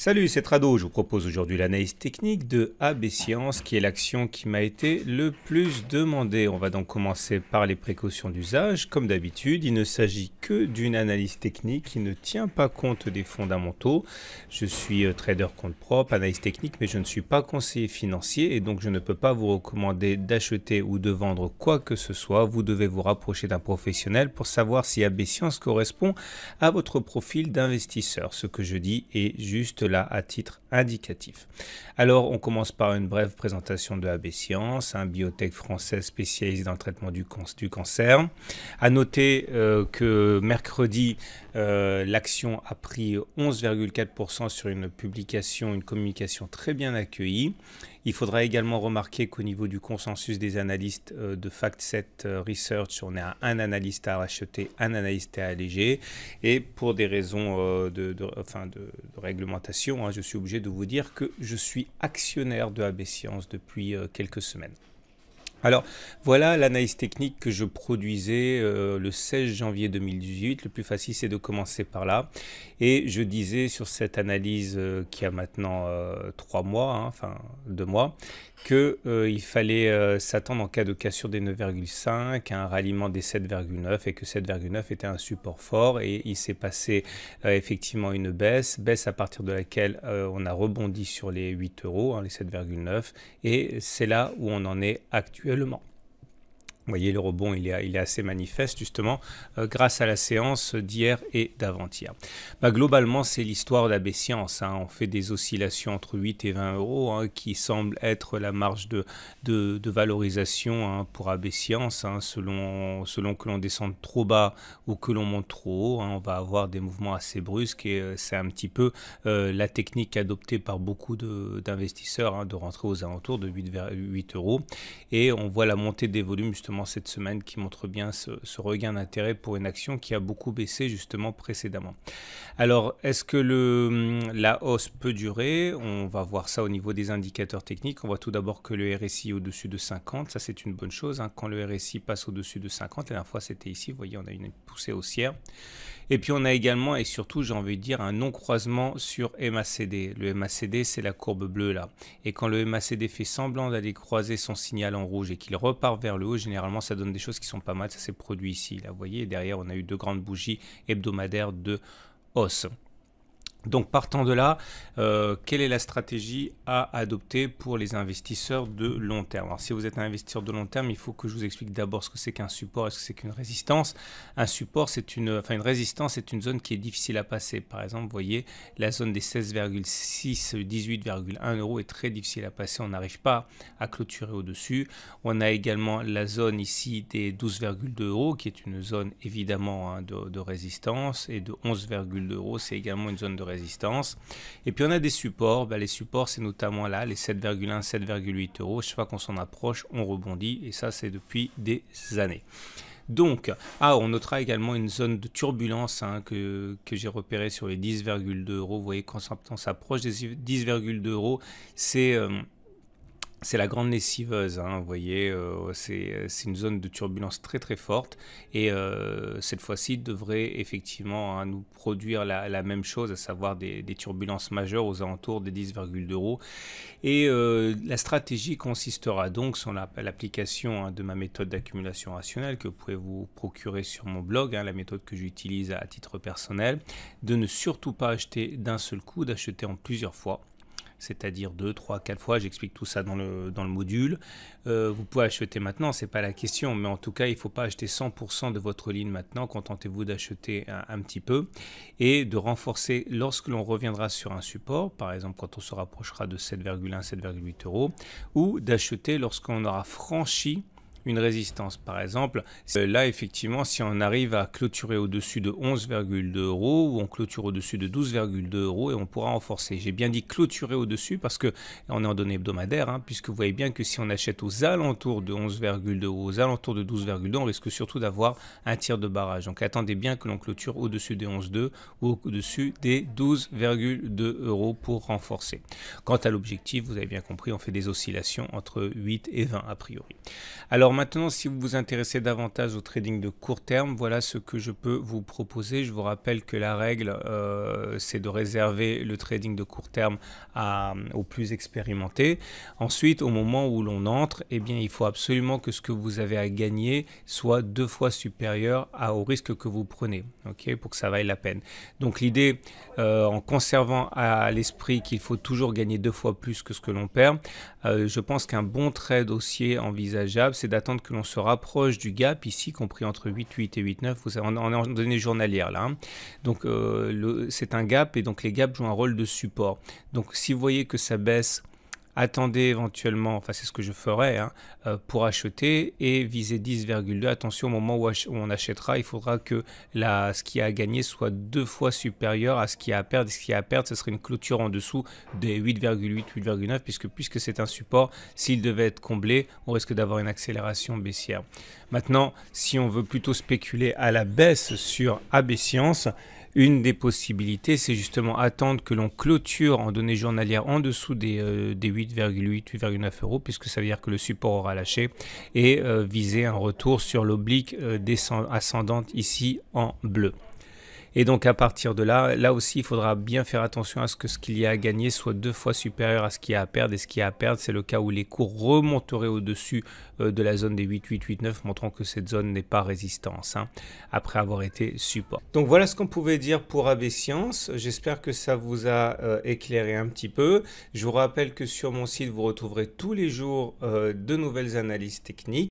Salut, c'est Trado. Je vous propose aujourd'hui l'analyse technique de AB Science, qui est l'action qui m'a été le plus demandée. On va donc commencer par les précautions d'usage. Comme d'habitude, il ne s'agit que d'une analyse technique qui ne tient pas compte des fondamentaux. Je suis trader compte propre, analyse technique, mais je ne suis pas conseiller financier et donc je ne peux pas vous recommander d'acheter ou de vendre quoi que ce soit. Vous devez vous rapprocher d'un professionnel pour savoir si AB Science correspond à votre profil d'investisseur. Ce que je dis est juste là à titre indicatif. Alors, on commence par une brève présentation de AB Science, un biotech français spécialisé dans le traitement du cancer. À noter que mercredi, l'action a pris 11,4% sur une publication, une communication très bien accueillie. Il faudra également remarquer qu'au niveau du consensus des analystes de FactSet Research, on est à un analyste à racheter, un analyste à alléger. Et pour des raisons de réglementation, je suis obligé de vous dire que je suis actionnaire de AB Science depuis quelques semaines. Alors voilà l'analyse technique que je produisais le 16 janvier 2018. Le plus facile, c'est de commencer par là. Et je disais sur cette analyse qui a maintenant 3 mois, 2 mois, qu'il fallait s'attendre en cas de cassure des 9,5 à un ralliement des 7,9 et que 7,9 était un support fort. Et il s'est passé effectivement une baisse à partir de laquelle on a rebondi sur les 8 euros, les 7,9. Et c'est là où on en est actuellement. Vous voyez, le rebond, il est assez manifeste, justement, grâce à la séance d'hier et d'avant-hier. Globalement, c'est l'histoire d'AB Science. On fait des oscillations entre 8 et 20 euros, qui semble être la marge de valorisation pour AB Science. Selon que l'on descende trop bas ou que l'on monte trop haut, on va avoir des mouvements assez brusques. Et c'est un petit peu la technique adoptée par beaucoup d'investisseurs, de rentrer aux alentours de 8 euros. Et on voit la montée des volumes, justement, cette semaine qui montre bien ce regain d'intérêt pour une action qui a beaucoup baissé justement précédemment. Alors, est-ce que la hausse peut durer? On va voir ça au niveau des indicateurs techniques. On voit tout d'abord que le RSI est au-dessus de 50. Ça, c'est une bonne chose. Quand le RSI passe au-dessus de 50, la dernière fois, c'était ici. Vous voyez, on a une poussée haussière. Et puis, on a également, et surtout, j'ai envie de dire, un non-croisement sur MACD. Le MACD, c'est la courbe bleue là. Et quand le MACD fait semblant d'aller croiser son signal en rouge et qu'il repart vers le haut, généralement, ça donne des choses qui sont pas mal. Ça s'est produit ici. Là, vous voyez, derrière, on a eu 2 grandes bougies hebdomadaires de hausse. Donc partant de là, quelle est la stratégie à adopter pour les investisseurs de long terme? Alors si vous êtes un investisseur de long terme, il faut que je vous explique d'abord ce que c'est qu'un support et ce que c'est qu'une résistance. Un support, une résistance, c'est une zone qui est difficile à passer. Par exemple, vous voyez, la zone des 16,6, 18,1 euros est très difficile à passer. On n'arrive pas à clôturer au-dessus. On a également la zone ici des 12,2 euros qui est une zone évidemment de résistance, et de 11,2 euros, c'est également une zone de résistance. Et puis on a des supports. Les supports, c'est notamment là les 7,1, 7,8 euros. Chaque fois qu'on s'en approche, on rebondit, et ça, c'est depuis des années. Donc, on notera également une zone de turbulence que j'ai repérée sur les 10,2 euros. Vous voyez, quand on s'approche des 10,2 euros, c'est la grande lessiveuse, vous voyez, c'est une zone de turbulence très très forte, et cette fois-ci devrait effectivement nous produire la même chose, à savoir des turbulences majeures aux alentours des 10,2 euros. Et la stratégie consistera donc sur l'application de ma méthode d'accumulation rationnelle que vous pouvez vous procurer sur mon blog, la méthode que j'utilise à titre personnel, de ne surtout pas acheter d'un seul coup, d'acheter en plusieurs fois. C'est-à-dire 2, 3, 4 fois, j'explique tout ça dans le module. Vous pouvez acheter maintenant, ce n'est pas la question, mais en tout cas, il ne faut pas acheter 100% de votre ligne maintenant, contentez-vous d'acheter un petit peu et de renforcer lorsque l'on reviendra sur un support, par exemple quand on se rapprochera de 7,1, 7,8 euros, ou d'acheter lorsqu'on aura franchi une résistance. Par exemple, là effectivement, si on arrive à clôturer au-dessus de 11,2 euros, ou on clôture au-dessus de 12,2 euros, et on pourra renforcer. J'ai bien dit clôturer au-dessus parce que on est en données hebdomadaires, puisque vous voyez bien que si on achète aux alentours de 11,2 ou aux alentours de 12,2, on risque surtout d'avoir un tir de barrage. Donc attendez bien que l'on clôture au-dessus des 11,2 ou au-dessus des 12,2 euros pour renforcer. Quant à l'objectif, vous avez bien compris, on fait des oscillations entre 8 et 20 a priori. Alors maintenant, si vous vous intéressez davantage au trading de court terme, voilà ce que je peux vous proposer. Je vous rappelle que la règle, c'est de réserver le trading de court terme aux plus expérimentés. Ensuite, au moment où l'on entre, eh bien, il faut absolument que ce que vous avez à gagner soit 2 fois supérieur au risque que vous prenez, ok, pour que ça vaille la peine. Donc l'idée, en conservant à l'esprit qu'il faut toujours gagner 2 fois plus que ce que l'on perd, je pense qu'un bon trade haussier envisageable, c'est d'attendre que l'on se rapproche du gap, ici compris entre 8,8 et 8,9, on est en données journalières là, hein. Donc c'est un gap et donc les gaps jouent un rôle de support. Donc si vous voyez que ça baisse, attendez éventuellement, enfin c'est ce que je ferai, hein, pour acheter et viser 10,2. Attention, au moment où on achètera, il faudra que ce qui a à gagner soit 2 fois supérieur à ce qui a à perdre. Et ce qui a à perdre, ce serait une clôture en dessous des 8,8, 8,9, puisque c'est un support. S'il devait être comblé, on risque d'avoir une accélération baissière. Maintenant, si on veut plutôt spéculer à la baisse sur AB Science, une des possibilités, c'est justement attendre que l'on clôture en données journalières en dessous des 8,8, 8,9 euros, puisque ça veut dire que le support aura lâché, et viser un retour sur l'oblique ascendante ici en bleu. Et donc à partir de là aussi, il faudra bien faire attention à ce que ce qu'il y a à gagner soit 2 fois supérieur à ce qu'il y a à perdre. Et ce qu'il y a à perdre, c'est le cas où les cours remonteraient au-dessus de la zone des 8,8, 8,9, montrant que cette zone n'est pas résistance, hein, après avoir été support. Donc voilà ce qu'on pouvait dire pour AB Science. J'espère que ça vous a éclairé un petit peu. Je vous rappelle que sur mon site, vous retrouverez tous les jours de nouvelles analyses techniques.